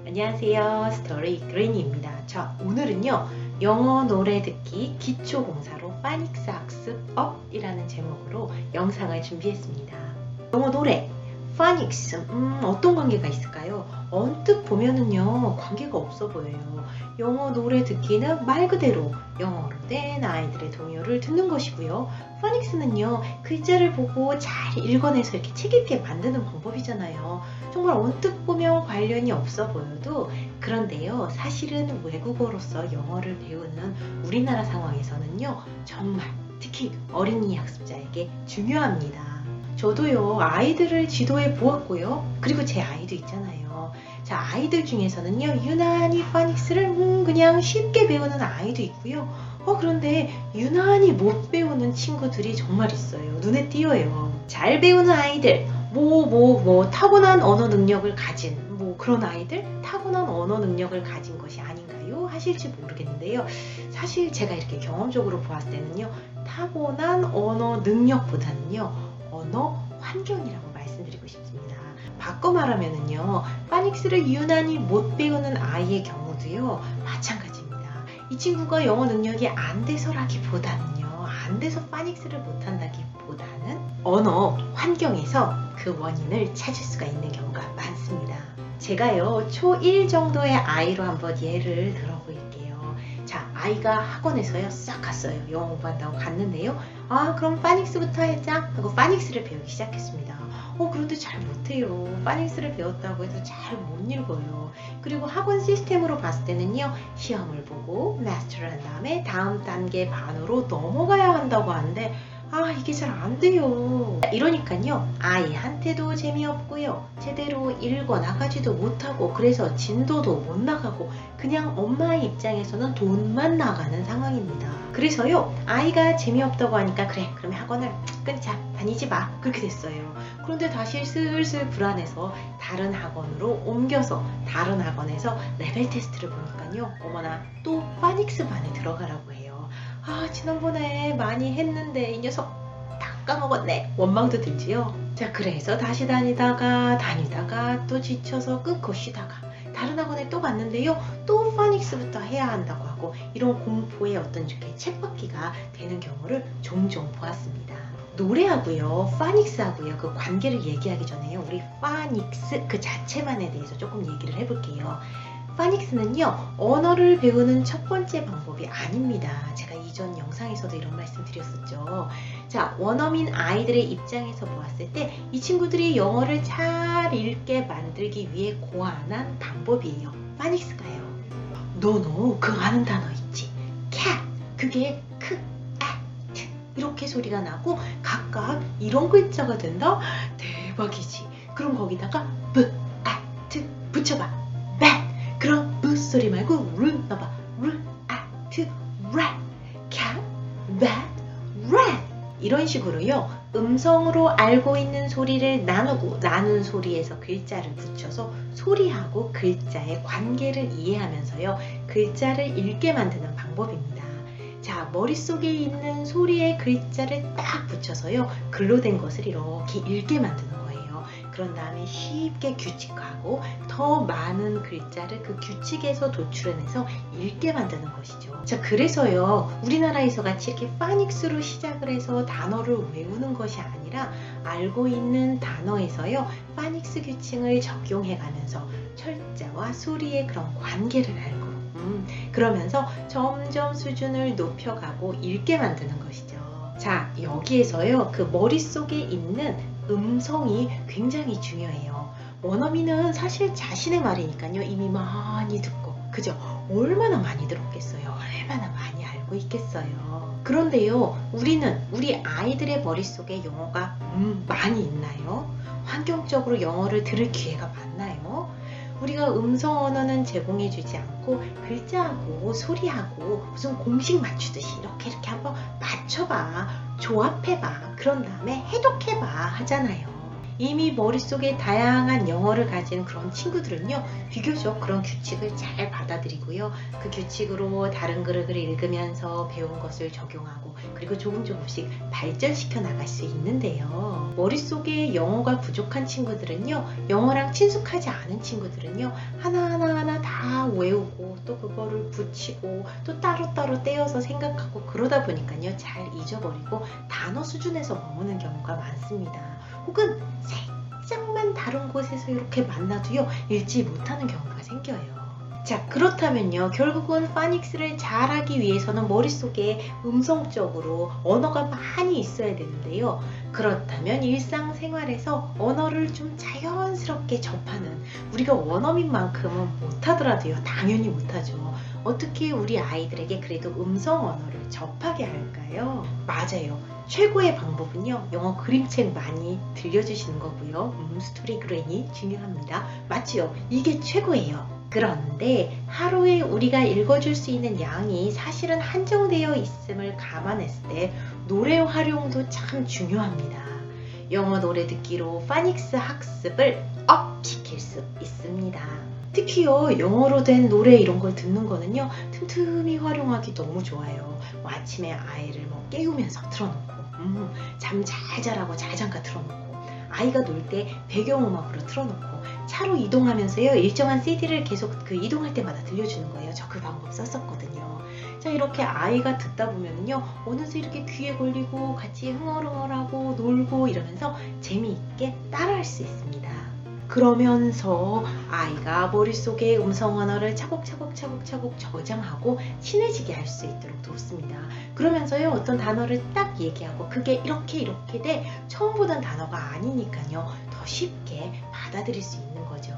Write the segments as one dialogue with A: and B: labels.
A: 안녕하세요. 스토리 그레니입니다. 자, 오늘은요. 영어 노래 듣기 기초 공사로 파닉스 학습업이라는 제목으로 영상을 준비했습니다. 영어 노래 파닉스 어떤 관계가 있을까요? 언뜻 보면은요 관계가 없어 보여요. 영어 노래 듣기는 말 그대로 영어로 된 아이들의 동요를 듣는 것이고요. 파닉스는요 글자를 보고 잘 읽어내서 이렇게 책 읽게 만드는 방법이잖아요. 정말 언뜻 보면 관련이 없어 보여도 그런데요 사실은 외국어로서 영어를 배우는 우리나라 상황에서는요 정말 특히 어린이 학습자에게 중요합니다. 저도요 아이들을 지도해 보았고요. 그리고 제 아이도 있잖아요. 자, 아이들 중에서는요 유난히 파닉스를 그냥 쉽게 배우는 아이도 있고요. 그런데 유난히 못 배우는 친구들이 정말 있어요. 눈에 띄어요. 잘 배우는 아이들, 타고난 언어 능력을 가진 그런 아이들, 타고난 언어 능력을 가진 것이 아닌가요? 하실지 모르겠는데요. 사실 제가 이렇게 경험적으로 보았을 때는요 타고난 언어 능력보다는요 언어 환경이라고 말씀드리고 싶습니다. 바꿔 말하면은요 파닉스를 유난히 못 배우는 아이의 경우도요 마찬가지입니다. 이 친구가 영어 능력이 안 돼서라기보다는요 안 돼서 파닉스를 못한다기보다는 언어 환경에서 그 원인을 찾을 수가 있는 경우가 많습니다. 제가요 초1 정도의 아이로 한번 예를 들어볼게요. 자, 아이가 학원에서요 싹 갔어요. 영어 공부한다고 갔는데요. 그럼 파닉스부터 하자 하고 파닉스를 배우기 시작했습니다. 그런데 잘 못해요. 파닉스를 배웠다고 해서 잘 못 읽어요. 그리고 학원 시스템으로 봤을 때는요 시험을 보고 마스터를 한 다음에 다음 단계 반으로 넘어가야 한다고 하는데 이게 잘 안 돼요. 이러니까요 아이한테도 재미없고요 제대로 읽어 나가지도 못하고 그래서 진도도 못 나가고 그냥 엄마의 입장에서는 돈만 나가는 상황입니다. 그래서요 아이가 재미없다고 하니까 그래 그러면 학원을 끊자 다니지 마 그렇게 됐어요. 그런데 다시 슬슬 불안해서 다른 학원으로 옮겨서 다른 학원에서 레벨 테스트를 보니까요 어머나 또 파닉스 반에 들어가라고 해요. 지난번에 많이 했는데 이 녀석 다 까먹었네 원망도 들지요. 자, 그래서 다시 다니다가 또 지쳐서 끊고 쉬다가 다른 학원에 또 갔는데요 또 파닉스부터 해야 한다고 하고 이런 공포의 어떤 이렇게 쳇바퀴가 되는 경우를 종종 보았습니다. 노래하고요 파닉스하고요 그 관계를 얘기하기 전에요 우리 파닉스 그 자체만에 대해서 조금 얘기를 해볼게요. 파닉스는요 언어를 배우는 첫 번째 방법이 아닙니다. 제가 이전 영상에서도 이런 말씀 드렸었죠. 자, 원어민 아이들의 입장에서 보았을 때 이 친구들이 영어를 잘 읽게 만들기 위해 고안한 방법이에요. 파닉스가요. 너 그 아는 단어 있지? cat 그게 이렇게 소리가 나고 각각 이런 글자가 된다? 대박이지. 그럼 거기다가 붙여봐. bat 그럼 부 소리 말고 르 넣어봐. rat cat bat rat 이런 식으로요 음성으로 알고 있는 소리를 나누고 나눈 소리에서 글자를 붙여서 소리하고 글자의 관계를 이해하면서요 글자를 읽게 만드는 방법입니다. 자, 머릿속에 있는 소리의 글자를 딱 붙여서요 글로 된 것을 이렇게 읽게 만드는 거예요. 그런 다음에 쉽게 규칙화하고 더 많은 글자를 그 규칙에서 도출해내서 읽게 만드는 것이죠. 자, 그래서요 우리나라에서 같이 이렇게 파닉스로 시작을 해서 단어를 외우는 것이 아니라 알고 있는 단어에서요 파닉스 규칙을 적용해가면서 철자와 소리의 그런 관계를 알고 그러면서 점점 수준을 높여가고 읽게 만드는 것이죠. 자, 여기에서요 그 머릿속에 있는 음성이 굉장히 중요해요. 원어민은 사실 자신의 말이니까요 이미 많이 듣고 그죠? 얼마나 많이 들었겠어요. 얼마나 많이 알고 있겠어요. 그런데요 우리 아이들의 머릿속에 영어가 많이 있나요? 환경적으로 영어를 들을 기회가 많나요? 우리가 음성 언어는 제공해주지 않고 글자하고 소리하고 무슨 공식 맞추듯이 이렇게 한번 맞춰봐, 조합해봐, 그런 다음에 해독해봐 하잖아요. 이미 머릿속에 다양한 영어를 가진 그런 친구들은요, 비교적 그런 규칙을 잘 받아들이고요. 그 규칙으로 다른 글을 읽으면서 배운 것을 적용하고 그리고 조금씩 발전시켜 나갈 수 있는데요. 머릿속에 영어가 부족한 친구들은요, 영어랑 친숙하지 않은 친구들은요, 하나하나 다 외우고 또 그거를 붙이고 또 따로따로 떼어서 생각하고 그러다 보니까요, 잘 잊어버리고 단어 수준에서 머무는 경우가 많습니다. 혹은 살짝만 다른 곳에서 이렇게 만나도요, 읽지 못하는 경우가 생겨요. 자, 그렇다면요, 결국은 파닉스를 잘하기 위해서는 머릿속에 음성적으로 언어가 많이 있어야 되는데요. 그렇다면 일상생활에서 언어를 좀 자연스럽게 접하는, 우리가 원어민만큼은 못하더라도요, 당연히 못하죠. 어떻게 우리 아이들에게 그래도 음성 언어를 접하게 할까요? 맞아요. 최고의 방법은요, 영어 그림책 많이 들려주시는 거고요. 스토리 그래니 중요합니다. 맞지요? 이게 최고예요. 그런데 하루에 우리가 읽어줄 수 있는 양이 사실은 한정되어 있음을 감안했을 때 노래 활용도 참 중요합니다. 영어 노래 듣기로 파닉스 학습을 업 시킬 수 있습니다. 특히요, 영어로 된 노래 이런 걸 듣는 거는요, 틈틈이 활용하기 너무 좋아요. 뭐 아침에 아이를 깨우면서 틀어놓고, 잠 잘 자라고 잘 잠깐 틀어놓고, 아이가 놀 때 배경음악으로 틀어놓고, 차로 이동하면서요, 일정한 CD를 계속 그 이동할 때마다 들려주는 거예요. 저 그 방법 썼었거든요. 자, 이렇게 아이가 듣다 보면요, 어느새 이렇게 귀에 걸리고 같이 흥얼흥얼하고 놀고 이러면서 재미있게 따라할 수 있습니다. 그러면서 아이가 머릿속에 음성 언어를 차곡차곡 저장하고 친해지게 할 수 있도록 돕습니다. 그러면서요, 어떤 단어를 딱 얘기하고 그게 이렇게 돼 처음 보던 단어가 아니니까요, 더 쉽게 받아들일 수 있는 거죠.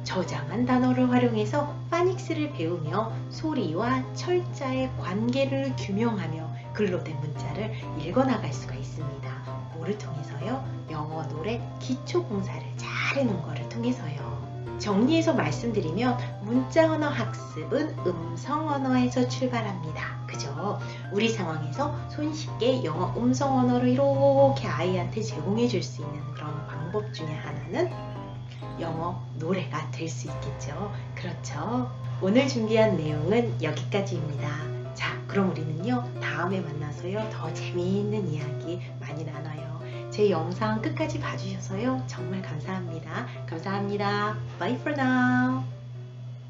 A: 저장한 단어를 활용해서 파닉스를 배우며 소리와 철자의 관계를 규명하며 글로 된 문자를 읽어나갈 수가 있습니다. 뭐를 통해서요? 영어 노래 기초 공사를 잘 해놓은 거를 통해서요. 정리해서 말씀드리면 문자 언어 학습은 음성 언어에서 출발합니다. 그죠? 우리 상황에서 손쉽게 영어 음성 언어를 이렇게 아이한테 제공해 줄 수 있는 그런 방법 중에 하나는 영어 노래가 될 수 있겠죠. 그렇죠? 오늘 준비한 내용은 여기까지입니다. 자, 그럼 우리는요, 다음에 만나서요, 더 재미있는 이야기 많이 나눠요. 제 영상 끝까지 봐주셔서요, 정말 감사합니다. 감사합니다. Bye for now.